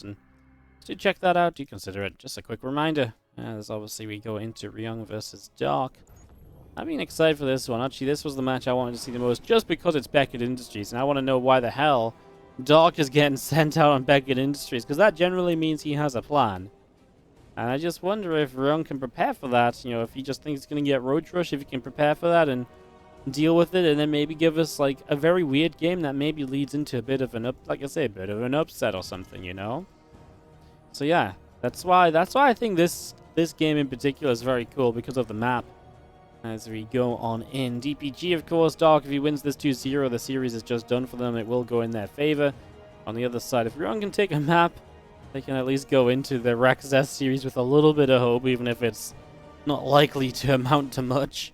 And to check that out, do consider it. Just a quick reminder, as obviously we go into Ryung versus Dark. I've been excited for this one. Actually, this was the match I wanted to see the most, just because it's Beckett Industries, and I want to know why the hell Dark is getting sent out on Beckett Industries, because that generally means he has a plan. And I just wonder if Ryung can prepare for that. You know, if he just thinks he's going to get Roach Rush, if he can prepare for that and deal with it, and then maybe give us like a very weird game that maybe leads into a bit of an like I say, a bit of an upset or something, you know. So yeah, that's why I think this game in particular is very cool, because of the map. As we go on in DPG, of course, Dark, if he wins this 2-0, the series is just done for them. It will go in their favor. On the other side, if Ryung can take a map, they can at least go into the Rex S series with a little bit of hope, even if it's not likely to amount to much.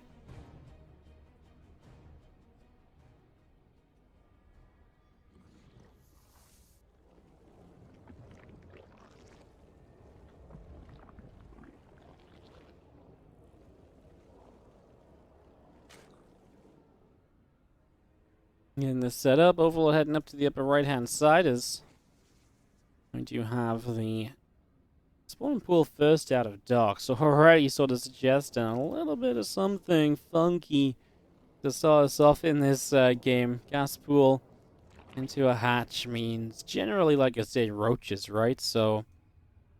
In the setup, Overlord heading up to the upper right-hand side as we do have the spawn pool first out of Dark. So already sort of suggesting a little bit of something funky to start us off in this game. Gas pool into a hatch means generally, like I said, roaches, right? So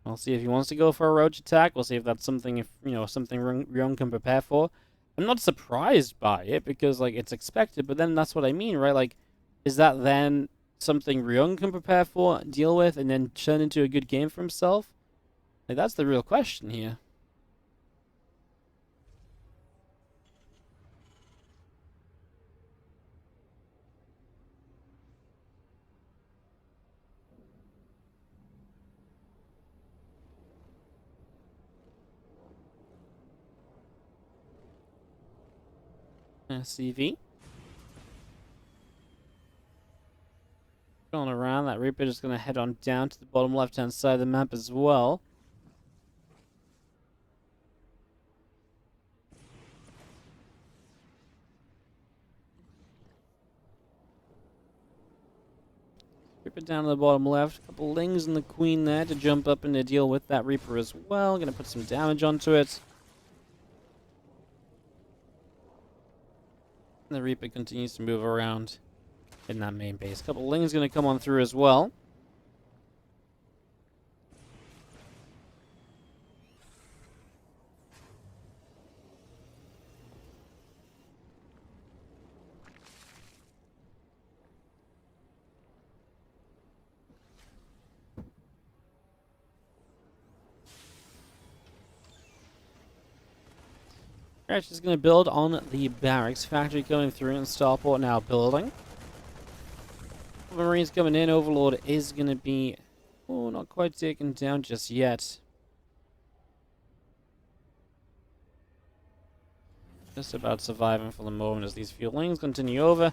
we'll see if he wants to go for a roach attack. We'll see if that's something, if you know, something Ryung can prepare for. I'm not surprised by it, because like it's expected, but then that's what I mean, right? Like, is that then something Ryung can prepare for, deal with, and then turn into a good game for himself? Like, that's the real question here. CV. Going around, that Reaper is going to head on down to the bottom left-hand side of the map as well. Reaper down to the bottom left. A couple Lings and the Queen there to jump up and to deal with that Reaper as well. Going to put some damage onto it. And the Reaper continues to move around in that main base. A couple Lings going to come on through as well. We're actually just going to build on the barracks. Factory coming through and Starport now building. Marines coming in. Overlord is going to be, oh, not quite taken down just yet. Just about surviving for the moment as these fuelings continue over.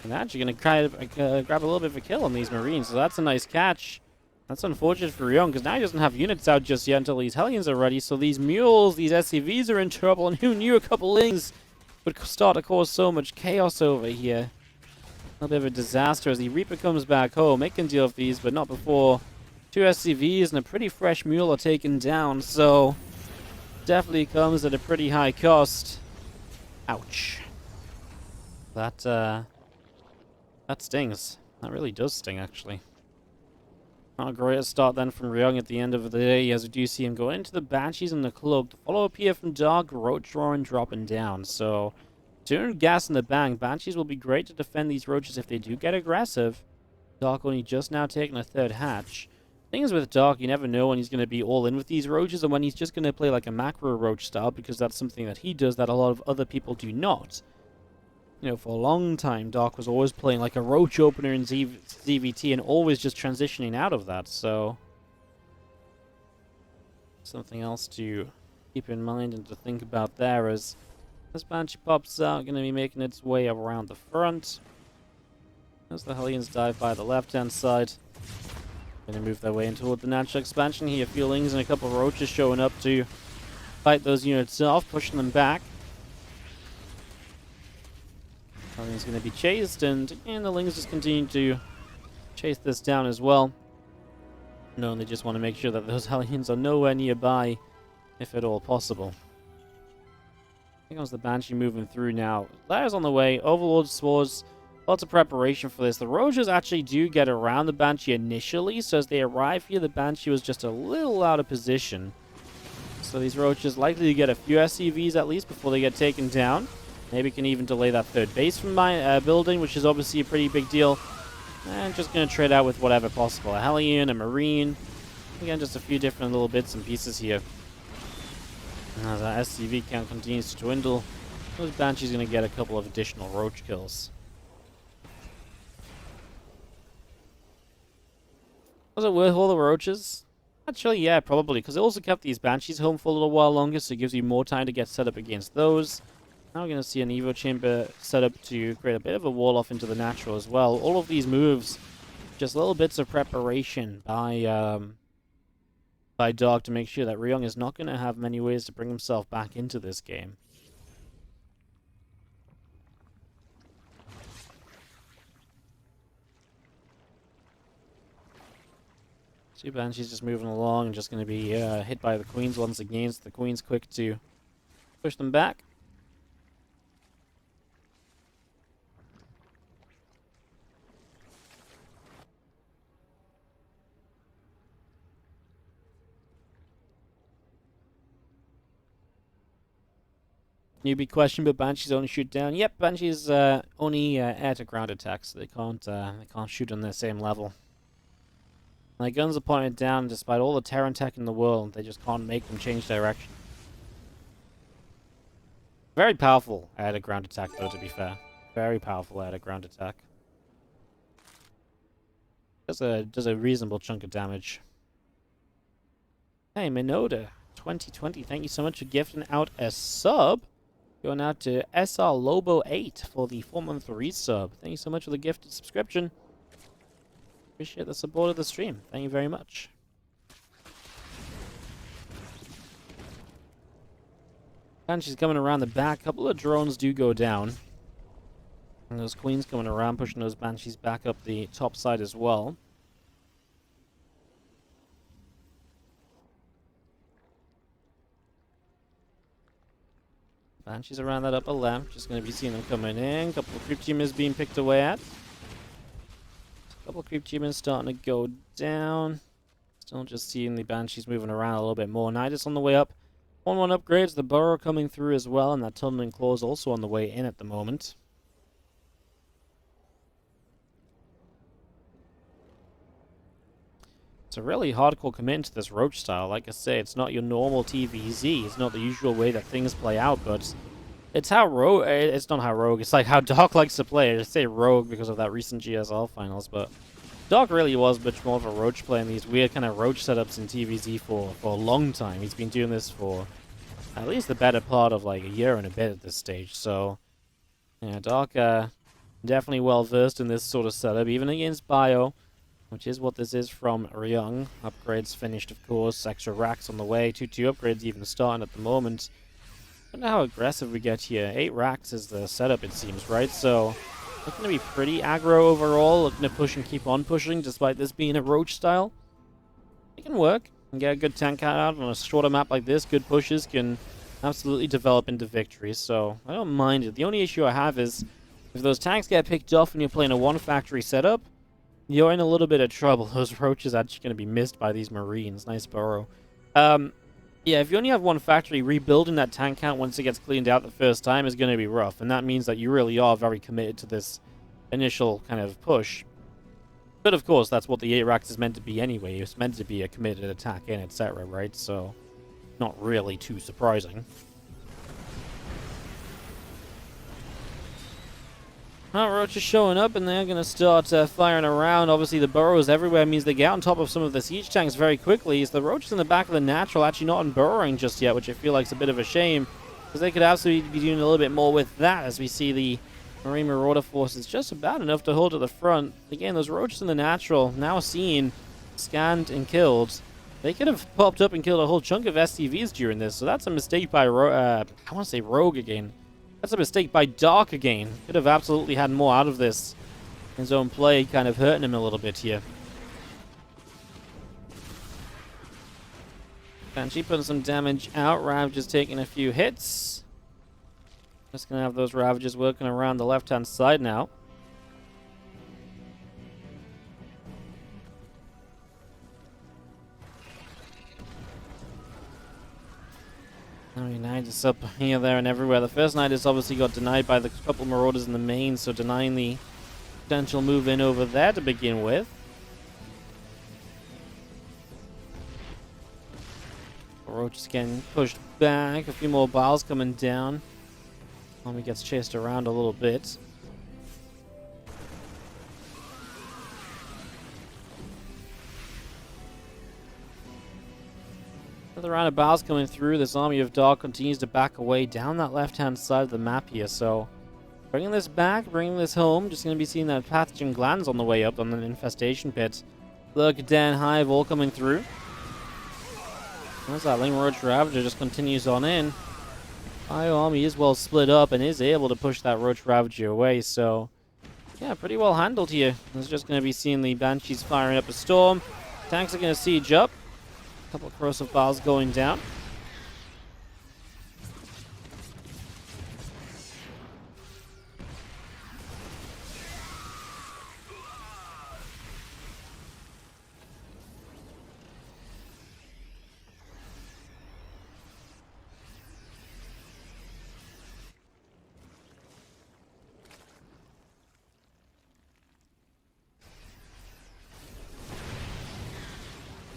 And actually going to grab a little bit of a kill on these Marines. So that's a nice catch. That's unfortunate for Ryung, because now he doesn't have units out just yet until these Hellions are ready. So these mules, these SCVs are in trouble, and who knew a couple Lings would start to cause so much chaos over here. A little bit of a disaster as the Reaper comes back home. It can deal with these, but not before 2 SCVs and a pretty fresh mule are taken down. So definitely comes at a pretty high cost. Ouch. That stings. That really does sting, actually. Not a great start then from Ryung at the end of the day, as we do see him go into the Banshees and the Cloak. The follow-up here from Dark, Roach Roaring dropping down. So, 200 gas in the bank. Banshees will be great to defend these Roaches if they do get aggressive. Dark only just now taking a third hatch. Thing is with Dark, you never know when he's going to be all in with these Roaches and when he's just going to play like a macro Roach style, because that's something that he does that a lot of other people do not. You know, for a long time, Dark was always playing like a Roach opener in ZvT and always just transitioning out of that, so something else to keep in mind and to think about there as this Banshee pops out, going to be making its way around the front. As the Hellions dive by the left-hand side. Going to move their way in toward the natural expansion here. Fuelings and a couple of Roaches showing up to fight those units off, pushing them back. Hellions going to be chased, and the Lings just continue to chase this down as well. No, they just want to make sure that those Hellions are nowhere nearby, if at all possible. Here comes the Banshee moving through now. Lairs on the way, Overlord Swords, lots of preparation for this. The Roaches actually do get around the Banshee initially, so as they arrive here, the Banshee was just a little out of position. So these Roaches likely to get a few SCVs at least before they get taken down. Maybe can even delay that third base from my building, which is obviously a pretty big deal. And just going to trade out with whatever possible. A Hellion, a Marine. Again, just a few different little bits and pieces here. As our SCV count continues to dwindle, those Banshee's going to get a couple of additional Roach kills. Was it worth all the Roaches? Actually, yeah, probably, because it also kept these Banshees home for a little while longer, so it gives you more time to get set up against those. Now we're going to see an Evo Chamber set up to create a bit of a wall off into the natural as well. All of these moves, just little bits of preparation by Dark to make sure that Ryung is not going to have many ways to bring himself back into this game. Two Banshees just moving along and just going to be hit by the Queens once again. So the Queen's quick to push them back. Newbie question, but Banshees only shoot down. Yep, Banshees only air-to-ground attacks. They can't shoot on the same level. My guns are pointed down, despite all the Terran tech in the world. They just can't make them change direction. Very powerful air-to-ground attack, though, to be fair. Very powerful air-to-ground attack. Does a reasonable chunk of damage. Hey, Minoda, 2020, thank you so much for gifting out a sub. Going out to SR Lobo 8 for the 4-month resub. Thank you so much for the gifted subscription. Appreciate the support of the stream. Thank you very much. Banshee's coming around the back. A couple of drones do go down. And those Queens coming around, pushing those Banshees back up the top side as well. Banshees around that upper left. Just going to be seeing them coming in. A couple of creep teamers being picked away at. A couple of creep teamers starting to go down. Still just seeing the Banshees moving around a little bit more. Nidus on the way up. 1-1 upgrades. The Burrow coming through as well. And that Tunneling Claw's also on the way in at the moment. It's a really hardcore commitment to this Roach style. Like I say, it's not your normal TVZ. It's not the usual way that things play out, but it's how Rogue... It's not how Rogue. It's like how Dark likes to play. I just say Rogue because of that recent GSL finals, but Dark really was much more of a Roach player in these weird kind of Roach setups in TVZ for a long time. He's been doing this for at least the better part of like a year and a bit at this stage, so yeah, Dark definitely well versed in this sort of setup, even against Bio, which is what this is from Ryung. Upgrades finished, of course. Extra racks on the way. 2-2 upgrades even starting at the moment. I don't know how aggressive we get here. 8 racks is the setup, it seems, right? So, looking to be pretty aggro overall. Looking to push and keep on pushing, despite this being a Roach style. It can work. And get a good tank out on a shorter map like this. Good pushes can absolutely develop into victories. So, I don't mind it. The only issue I have is, if those tanks get picked off and you're playing a one-factory setup, you're in a little bit of trouble. Those Roaches are actually going to be missed by these Marines. Nice Burrow. Yeah, if you only have one factory, rebuilding that tank count once it gets cleaned out the first time is going to be rough. And that means that you really are very committed to this initial kind of push. But of course, that's what the 8 racks is meant to be anyway. It's meant to be a committed attack in, etc., right? So, not really too surprising. Roach is showing up, and they're going to start firing around. Obviously, the burrows everywhere means they get on top of some of the siege tanks very quickly. So the Roaches in the back of the natural actually not on burrowing just yet, which I feel like is a bit of a shame, because they could absolutely be doing a little bit more with that, as we see the Marine Marauder force is just about enough to hold at the front. Again, those Roaches in the natural, now seen, scanned, and killed. They could have popped up and killed a whole chunk of SCVs during this, so that's a mistake by, I want to say Rogue again. That's a mistake by Dark again. Could have absolutely had more out of this. His own play kind of hurting him a little bit here. Banshee putting some damage out. Ravager's taking a few hits. Just gonna have those Ravagers working around the left-hand side now. I mean, Knight is up here, there, and everywhere. The first Knight has obviously got denied by the couple Marauders in the main, so denying the potential move in over there to begin with. Roach is getting pushed back. A few more Biles coming down. Army gets chased around a little bit. Another round of Biles coming through. This Army of Dark continues to back away down that left-hand side of the map here. So, bringing this back, bringing this home. Just going to be seeing that pathogen glands on the way up on the infestation pit. Look, Dan Hive all coming through. As that Ling Roach Ravager just continues on in. Bio Army is well split up and is able to push that Roach Ravager away. So, yeah, pretty well handled here. It's just going to be seeing the Banshees firing up a storm. Tanks are going to siege up. A couple of corrosive Biles going down.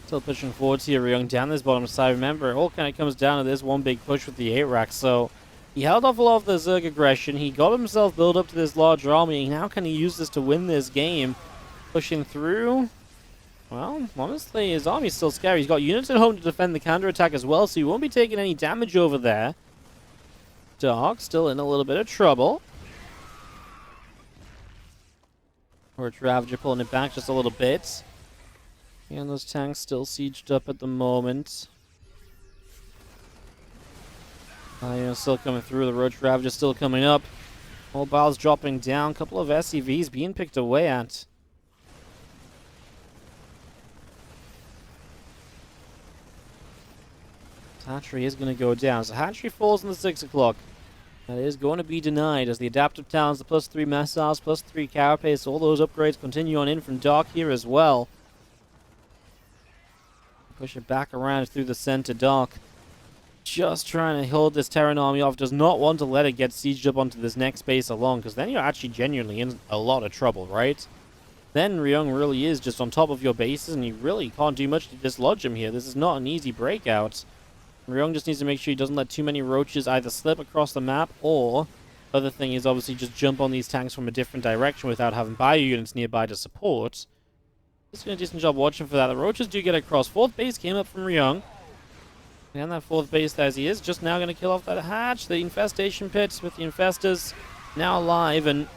Still pushing forwards here, Ryung down this bottom side. Remember, it all kind of comes down to this one big push with the 8-rack. So he held off a lot of the Zerg aggression. He got himself built up to this large army. Now can he use this to win this game? Pushing through. Well, honestly, his army's still scary. He's got units at home to defend the counterattack as well, so he won't be taking any damage over there. Dark still in a little bit of trouble. Roach Ravager pulling it back just a little bit. And those tanks still sieged up at the moment. Still coming through. The Roach Ravager still coming up. Mobiles dropping down. Couple of SCVs being picked away at. Hatchery is going to go down. So Hatchery falls in the 6 o'clock. That is going to be denied as the adaptive talents, the +3 missiles, +3 carapace, all those upgrades continue on in from Dark here as well. Push it back around through the center. Dark just trying to hold this Terran army off. Does not want to let it get sieged up onto this next base alone, because then you're actually genuinely in a lot of trouble, right? Then Ryung really is just on top of your bases, and you really can't do much to dislodge him here. This is not an easy breakout. Ryung just needs to make sure he doesn't let too many roaches either slip across the map, or other thing is obviously just jump on these tanks from a different direction without having bio units nearby to support. Just doing a decent job watching for that. The roaches do get across. 4th base came up from Ryung. And that 4th base, as he is, just now going to kill off that hatch. The infestation pits with the infestors now alive. And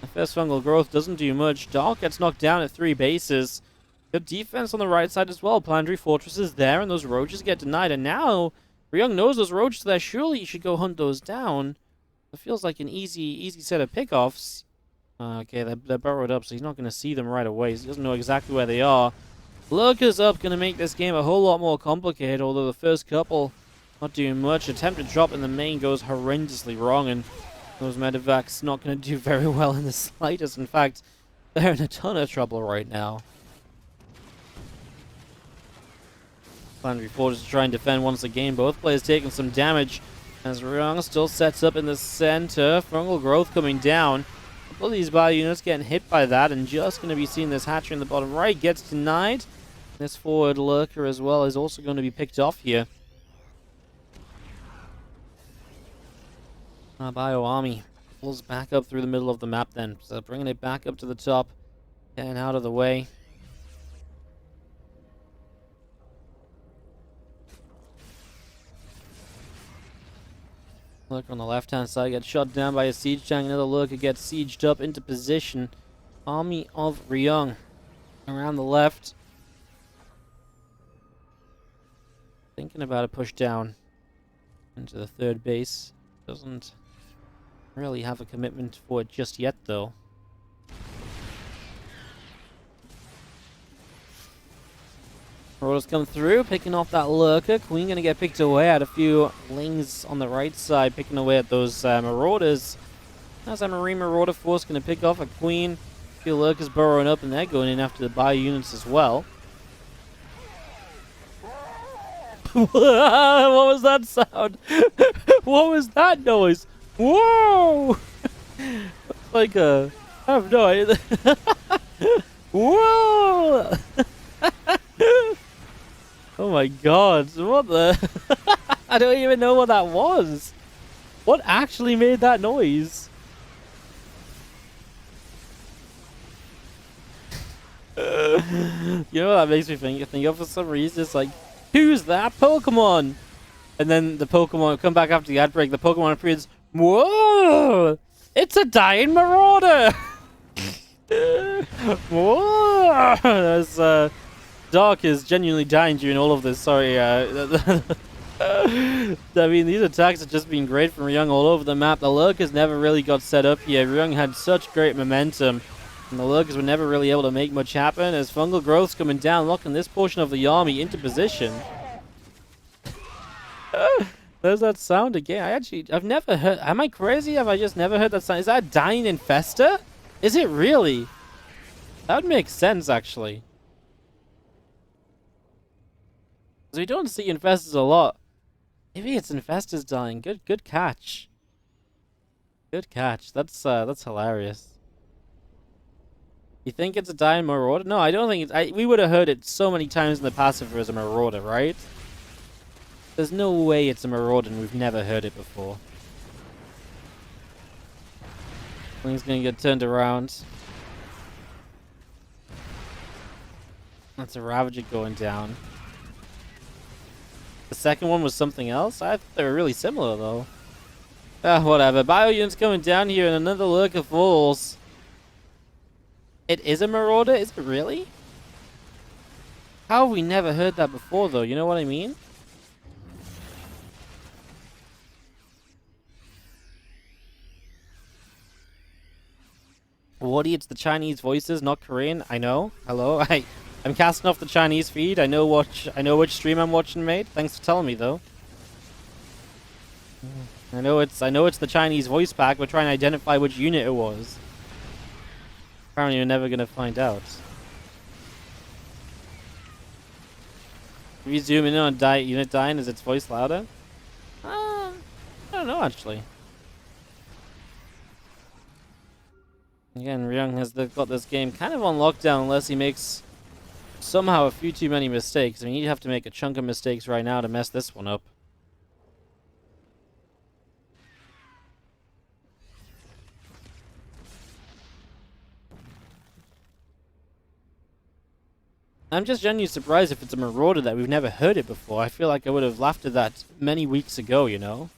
the first fungal growth doesn't do much. Dark gets knocked down at 3 bases. Good defense on the right side as well. Planetary Fortress is there, and those roaches get denied. And now Ryung knows those roaches there. Surely he should go hunt those down. It feels like an easy set of pickoffs. Okay, they're burrowed up, so he's not going to see them right away. He doesn't know exactly where they are. Lurkers up, going to make this game a whole lot more complicated, although the first couple not doing much. Attempted drop in the main goes horrendously wrong, and those medevacs not going to do very well in the slightest. In fact, they're in a ton of trouble right now. Planetary Fortress to try and defend once again. Both players taking some damage as Ryung still sets up in the center. Fungal growth coming down. All these bio units getting hit by that, and just going to be seeing this hatchery in the bottom right gets denied. This forward lurker as well is also going to be picked off here. Bio Army pulls back up through the middle of the map then. So bringing it back up to the top, getting out of the way. Lurker on the left-hand side gets shot down by a siege tank. Another lurker gets sieged up into position. Army of Ryung around the left. Thinking about a push down into the 3rd base. Doesn't really have a commitment for it just yet, though. Marauders come through, picking off that lurker. Queen gonna get picked away at a few lanes on the right side, picking away at those Marauders. How's that Marine Marauder force gonna pick off a Queen? A few lurkers burrowing up, and they're going in after the bio units as well. What was that sound? What was that noise? Whoa! It's like a... I have no idea. Whoa! Oh my god, what the... I don't even know what that was. What actually made that noise? You know what that makes me think of for some reason? It's like, who's that Pokemon? And then the Pokemon come back after the ad break, the Pokemon appears, whoa! It's a dying Marauder! Whoa! There's, Dark is genuinely dying during all of this, sorry. I mean, these attacks have just been great from Ryung all over the map. The Lurkers never really got set up here. Ryung had such great momentum, and the Lurkers were never really able to make much happen as Fungal Growth's coming down, locking this portion of the army into position. There's that sound again. I've never heard... Am I crazy? Have I just never heard that sound? Is that a dying Infester? Is it really? That would make sense, actually. We don't see Infestors a lot. Maybe it's Infestors dying. Good catch. Good catch. That's hilarious. You think it's a dying Marauder? No, I don't think it's... we would have heard it so many times in the past if it was a Marauder, right? There's no way it's a Marauder and we've never heard it before. Thing's gonna get turned around. That's a Ravager going down. The second one was something else? I thought they were really similar, though. Whatever. Bio unit's coming down here and another Lurker falls. It is a Marauder? Is it really? How have we never heard that before, though? You know what I mean? Wardy, it's the Chinese voices, not Korean. I know. Hello. I'm casting off the Chinese feed. I know which stream I'm watching, mate. Thanks for telling me, though. I know it's the Chinese voice pack. We're trying to identify which unit it was. Apparently, you're never gonna find out. If you zoom in on unit dying, is its voice louder? I don't know, actually. Again, Ryung has got this game kind of on lockdown unless he makes somehow a few too many mistakes. I mean, you'd have to make a chunk of mistakes right now to mess this one up. I'm just genuinely surprised if it's a Marauder that we've never heard it before. I feel like I would have laughed at that many weeks ago, you know?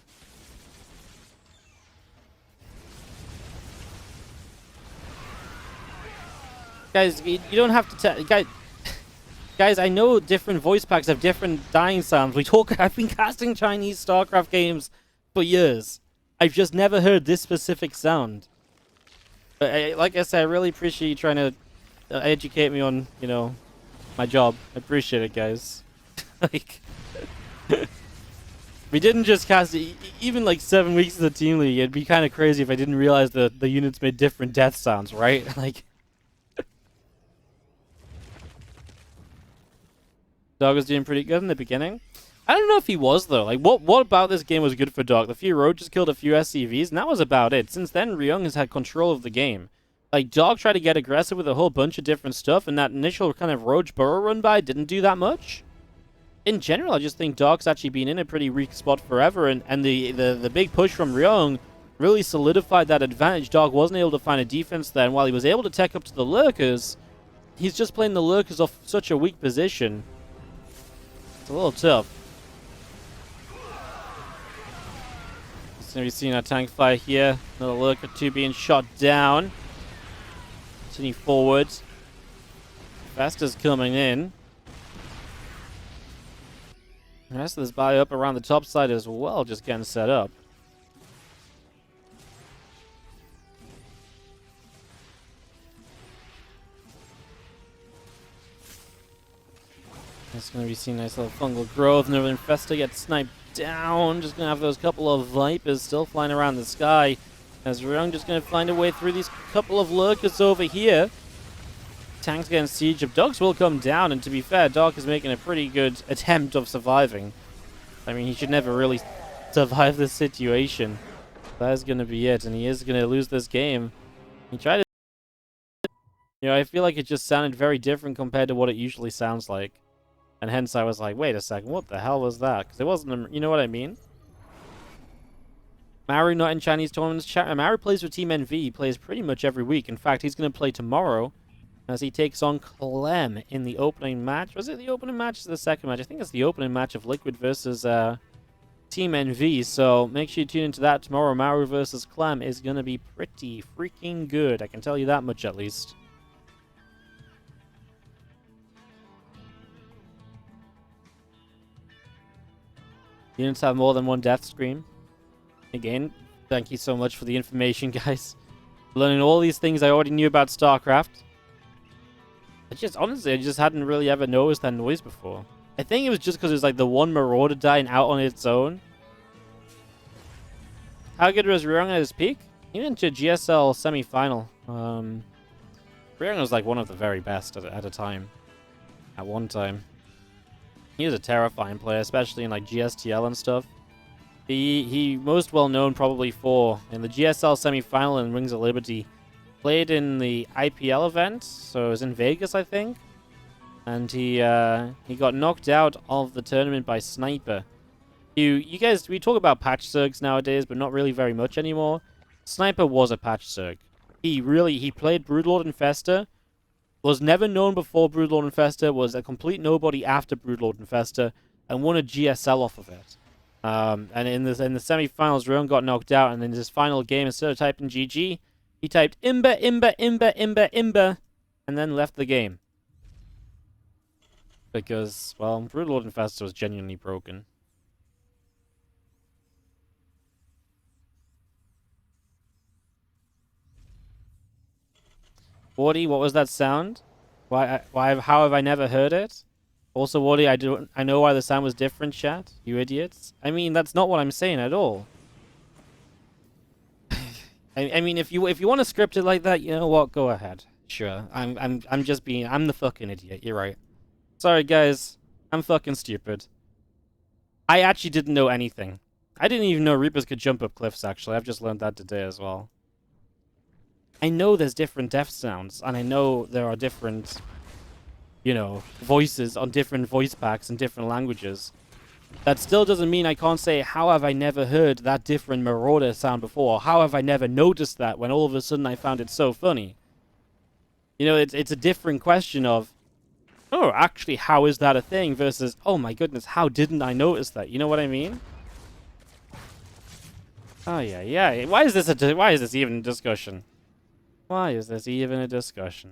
Guys, you don't have to tell... Guys, I know different voice packs have different dying sounds. I've been casting Chinese Starcraft games for years. I've just never heard this specific sound. But like I said, I really appreciate you trying to educate me on, you know, my job. I appreciate it, guys. Like, we didn't just cast it. Even like 7 weeks of the team league, it'd be kind of crazy if I didn't realize that the units made different death sounds, right? Like, Dog was doing pretty good in the beginning. I don't know if he was, though. Like, what about this game was good for Dog? The few roads just killed a few SCVs, and that was about it. Since then, Ryung has had control of the game. Like, Dog tried to get aggressive with a whole bunch of different stuff, and that initial kind of Roach Burrow run by didn't do that much. In general, I just think Dog's actually been in a pretty weak spot forever, and the big push from Ryung really solidified that advantage. Dog wasn't able to find a defense there, and while he was able to tech up to the Lurkers, he's just playing the Lurkers off such a weak position. It's a little tough. So we've seen our tank fire here. Another Lurker 2 being shot down. Continue forwards. Faster's coming in. The rest of this buy up around the top side as well, just getting set up. It's going to be seeing nice little fungal growth. Another Infestor gets sniped down. Just going to have those couple of Vipers still flying around the sky. As Ryung just going to find a way through these couple of Lurkers over here. Tanks getting siege up. Dogs will come down, and to be fair, Dark is making a pretty good attempt of surviving. I mean, he should never really survive this situation. That is going to be it, and he is going to lose this game. He tried to... You know, I feel like it just sounded very different compared to what it usually sounds like. And hence I was like, wait a second, what the hell was that? Because it wasn't, you know what I mean? Maru not in Chinese tournaments. Maru plays with Team NV. He plays pretty much every week. In fact, he's going to play tomorrow as he takes on Clem in the opening match. Was it the opening match or the second match? I think it's the opening match of Liquid versus Team NV. So make sure you tune into that tomorrow. Maru versus Clem is going to be pretty freaking good. I can tell you that much at least. Units have more than one death screen. Again, thank you so much for the information, guys. Learning all these things I already knew about Starcraft. Honestly, I just hadn't really ever noticed that noise before. I think it was just because it was like the one Marauder dying out on its own. How good was Ryung at his peak? He went to GSL semi-final. Ryung was like one of the very best at a time. At one time. He was a terrifying player, especially in like GSTL and stuff. He most well known probably for in the GSL semi-final in Rings of Liberty. Played in the IPL event, so it was in Vegas, I think. And he got knocked out of the tournament by Sniper. You guys, we talk about patch Zergs nowadays, but not really very much anymore. Sniper was a patch Zerg. He played Broodlord Infestor. Was never known before Broodlord Infestor, was a complete nobody after Broodlord Infestor, and won a GSL off of it. And in the semi-finals, Ryung got knocked out, and in his final game, instead of typing GG, he typed Imba, Imba, Imba, Imba, Imba, and then left the game. Because, well, Broodlord Infestor was genuinely broken. Wardy, what was that sound? How have I never heard it? Also, Wardy, I know why the sound was different, chat. You idiots. I mean, that's not what I'm saying at all. I mean, if you want to script it like that, you know what? Go ahead. Sure. I'm the fucking idiot. You're right. Sorry, guys. I'm fucking stupid. I actually didn't know anything. I didn't even know Reapers could jump up cliffs, actually. I've just learned that today as well. I know there's different death sounds, and I know there are different, you know, voices on different voice packs in different languages. That still doesn't mean I can't say, how have I never heard that different Marauder sound before? How have I never noticed that when all of a sudden I found it so funny? You know, it's a different question of, oh, actually, how is that a thing? Versus, oh my goodness, how didn't I notice that? You know what I mean? Oh, yeah. Why is this even a discussion? Why is this even a discussion?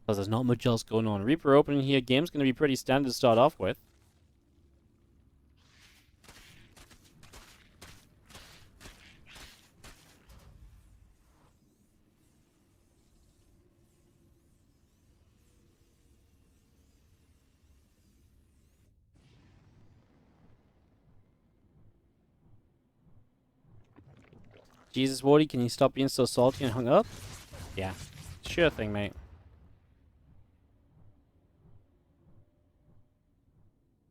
Because there's not much else going on. Reaper opening here. Game's going to be pretty standard to start off with. Jesus, Wardy, can you stop being so salty and hung up? Yeah. Sure thing, mate.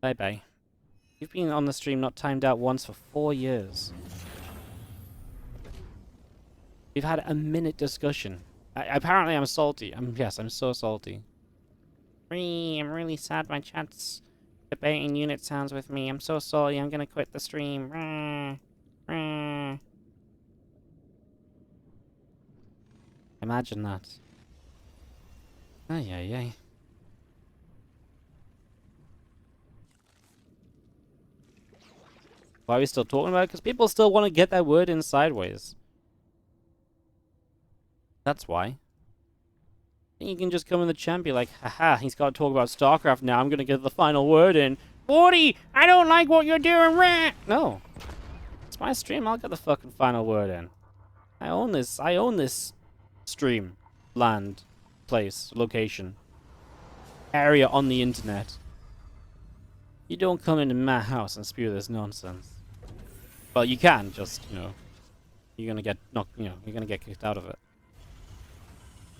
Bye-bye. You've been on the stream not timed out once for 4 years. We've had a minute discussion. Apparently I'm salty. Yes, I'm so salty. I'm really sad my chat's debating unit sounds with me. I'm so salty. I'm gonna quit the stream. Imagine that. Ay. Why are we still talking about it? Because people still want to get that word in sideways. That's why. You can just come in the chat and be like, haha, he's got to talk about Starcraft now. I'm going to get the final word in. Wardy, I don't like what you're doing. No. It's my stream. I'll get the fucking final word in. I own this stream, land, place, location. area on the internet. You don't come into my house and spew this nonsense. Well, you can, just, you know, you're gonna get knocked, you know, you're gonna get kicked out of it.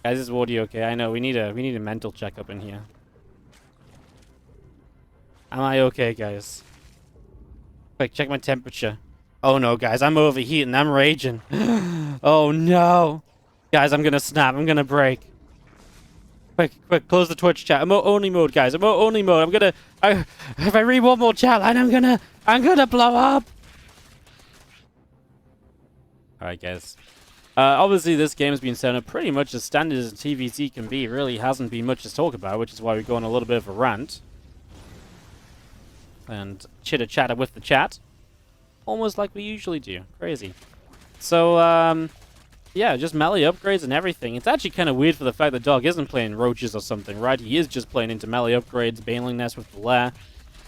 Guys, is Wardy okay? I know, we need a mental checkup in here. Am I okay, guys? Quick, check my temperature. Oh no, guys, I'm overheating, I'm raging. Oh no! Guys, I'm gonna snap, I'm gonna break. Quick, quick, close the Twitch chat. Emote only mode, guys. Emote only mode. I'm gonna... if I read one more chat line, I'm gonna blow up. Alright, guys. Obviously, this game's been set up pretty much as standard as TVT can be. Really hasn't been much to talk about, which is why we go on a little bit of a rant. And chitter-chatter with the chat. Almost like we usually do. Crazy. So, yeah, just melee upgrades and everything. It's actually kind of weird for the fact that Dog isn't playing roaches or something, right? He is just playing into melee upgrades, Baneling Nest with the lair.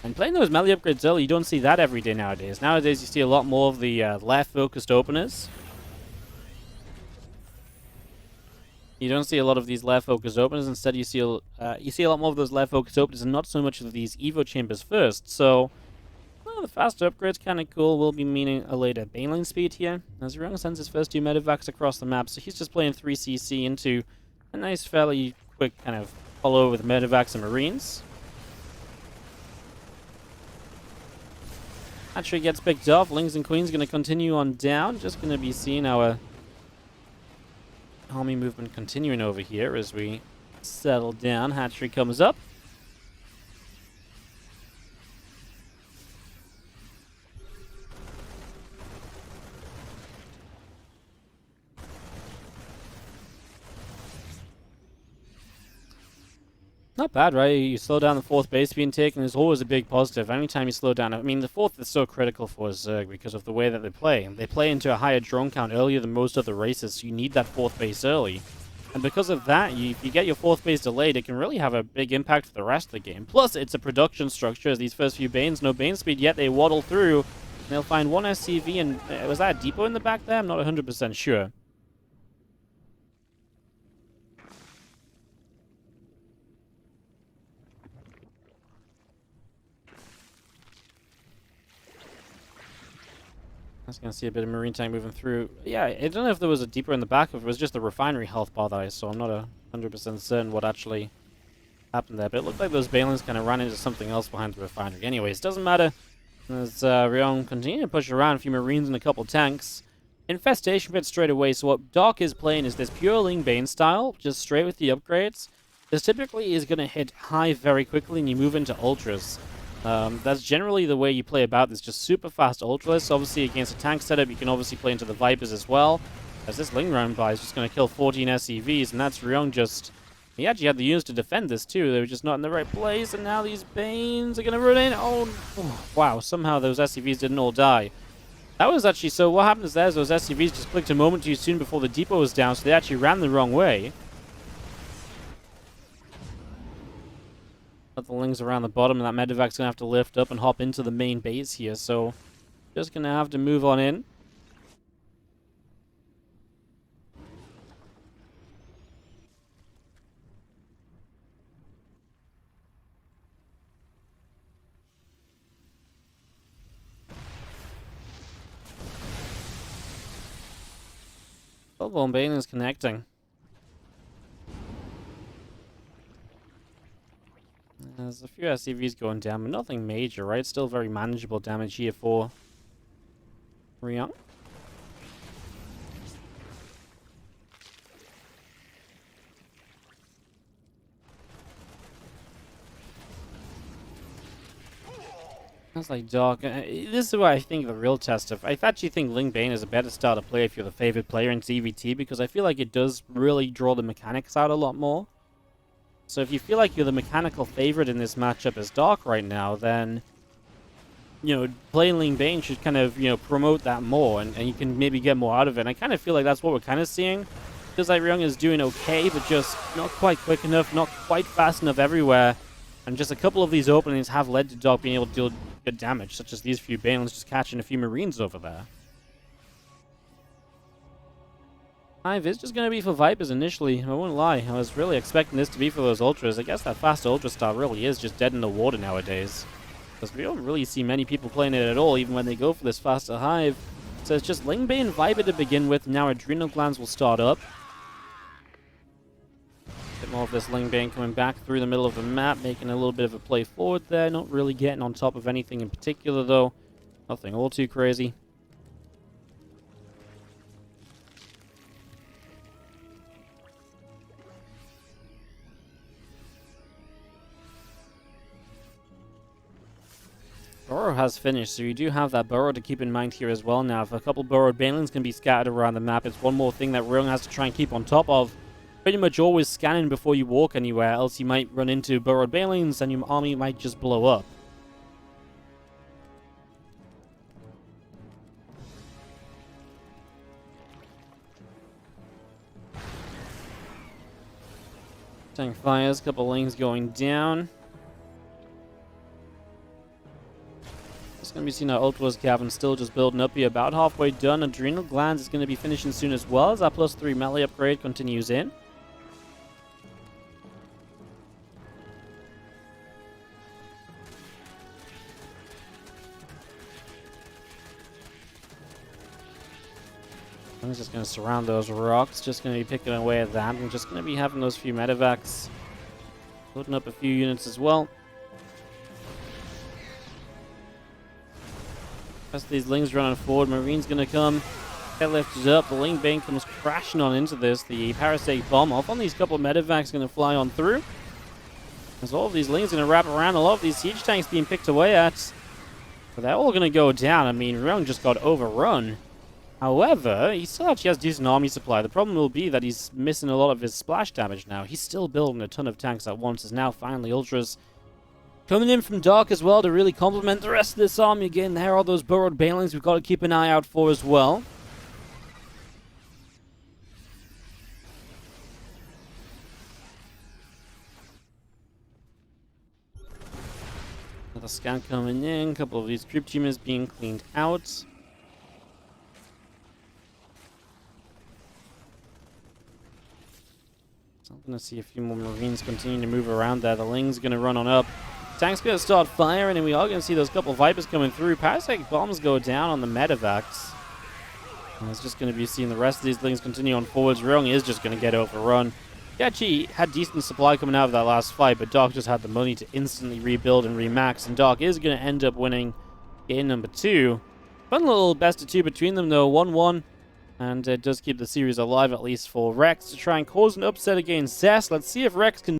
And playing those melee upgrades early, you don't see that every day nowadays. Nowadays, you see a lot more of the lair-focused openers. You don't see a lot of these lair-focused openers. Instead, you see a lot more of those lair-focused openers and not so much of these Evo chambers first. So, well, the faster upgrade's kind of cool. Will be meaning a later Baneling speed here. As Ryung sends his first 2 medevacs across the map, so he's just playing 3cc into a nice, fairly quick kind of follow with medevacs and marines. Actually gets picked off. Lings and Queens going to continue on down. Just going to be seeing our army movement continuing over here as we settle down. Hatchery comes up. Not bad, right? You slow down the 4th base being taken is always a big positive. Anytime you slow down, I mean, the 4th is so critical for Zerg because of the way that they play. They play into a higher drone count earlier than most other races, so you need that 4th base early. And because of that, if you get your 4th base delayed, it can really have a big impact for the rest of the game. Plus, it's a production structure, as these first few Banes, no Bane speed yet, they waddle through, and they'll find 1 SCV, and was that a depot in the back there? I'm not 100% sure. I was going to see a bit of Marine tank moving through. Yeah, I don't know if there was a deeper in the back, or if it was just the refinery health bar that I saw. I'm not 100% certain what actually happened there, but it looked like those Balins kind of ran into something else behind the refinery. Anyways, doesn't matter. As Ryung continue to push around, a few Marines and a couple tanks. Infestation pit straight away, so what Dark is playing is this pure Ling Bane style, just straight with the upgrades. This typically is going to hit high very quickly, and you move into ultras. That's generally the way you play about this, just super fast ultras. Obviously, against a tank setup, you can obviously play into the Vipers as well. As this Ling round by is just going to kill 14 SCVs, and that's Ryung just... He actually had the units to defend this too, they were just not in the right place, and now these Banes are going to run in. Oh, wow, somehow those SCVs didn't all die. That was actually... So what happens there is those SCVs just clicked a moment too soon before the depot was down, so they actually ran the wrong way. The Lings around the bottom, and that medevac's gonna have to lift up and hop into the main base here, so just gonna have to move on in. Volvo Bane is connecting. There's a few SCVs going down, but nothing major, right? Still very manageable damage here for Ryung. That's like Dark. This is what I think the real test of. I actually think Ling Bane is a better style to play if you're the favorite player in ZvT, because I feel like it does really draw the mechanics out a lot more. So if you feel like you're the mechanical favorite in this matchup as Dark right now, then, you know, playing Ling Bane should kind of, you know, promote that more, and you can maybe get more out of it. And I kind of feel like that's what we're kind of seeing. Feels like Ryung is doing okay, but just not quite quick enough, not quite fast enough everywhere. And just a couple of these openings have led to Dark being able to deal good damage, such as these few Banelings just catching a few Marines over there. 5 is just going to be for Vipers initially. I won't lie. I was really expecting this to be for those Ultras. I guess that fast Ultra Star really is just dead in the water nowadays. Because we don't really see many people playing it at all, even when they go for this faster Hive. So it's just Lingbane and Viper to begin with. Now Adrenal Glands will start up. A bit more of this Lingbane coming back through the middle of the map, making a little bit of a play forward there. Not really getting on top of anything in particular, though. Nothing all too crazy. Burrow has finished, so you do have that Burrow to keep in mind here as well. Now, if a couple Burrowed Banelings can be scattered around the map, it's one more thing that Ryung has to try and keep on top of. Pretty much always scanning before you walk anywhere, else you might run into Burrowed Banelings and your army might just blow up. Tank fires, couple lanes going down. It's going to be seeing our Ultras Cavern still just building up here. About halfway done. Adrenal Glands is going to be finishing soon as well as our +3 melee upgrade continues in. I'm just going to surround those rocks. Just going to be picking away at that. I'm just going to be having those few medevacs. Loading up a few units as well. As these Lings running forward, Marine's going to come. Get lifted up. The Lingbane comes crashing on into this. The Parasite Bomb off on these couple of medevacs going to fly on through. As all of these Lings going to wrap around. A lot of these siege tanks being picked away at. But they're all going to go down. I mean, Ryung just got overrun. However, he still actually has decent army supply. The problem will be that he's missing a lot of his splash damage now. He's still building a ton of tanks at once. As now finally Ultras coming in from Dark as well to really complement the rest of this army. Again, there are those Burrowed Banelings we've got to keep an eye out for as well. Another scan coming in. A couple of these troop teamers being cleaned out. So I'm going to see a few more Marines continuing to move around there. The Ling's going to run on up. Tank's going to start firing, and we are going to see those couple Vipers coming through. Parasite Bombs go down on the medevacs. And it's just going to be seeing the rest of these Lings continue on forwards. Ryung is just going to get overrun. He actually had decent supply coming out of that last fight, but Dark just had the money to instantly rebuild and remax, and Dark is going to end up winning game number 2. Fun little best of 2 between them, though. 1-1. And it does keep the series alive, at least for Rex, to try and cause an upset against Zest. Let's see if Rex can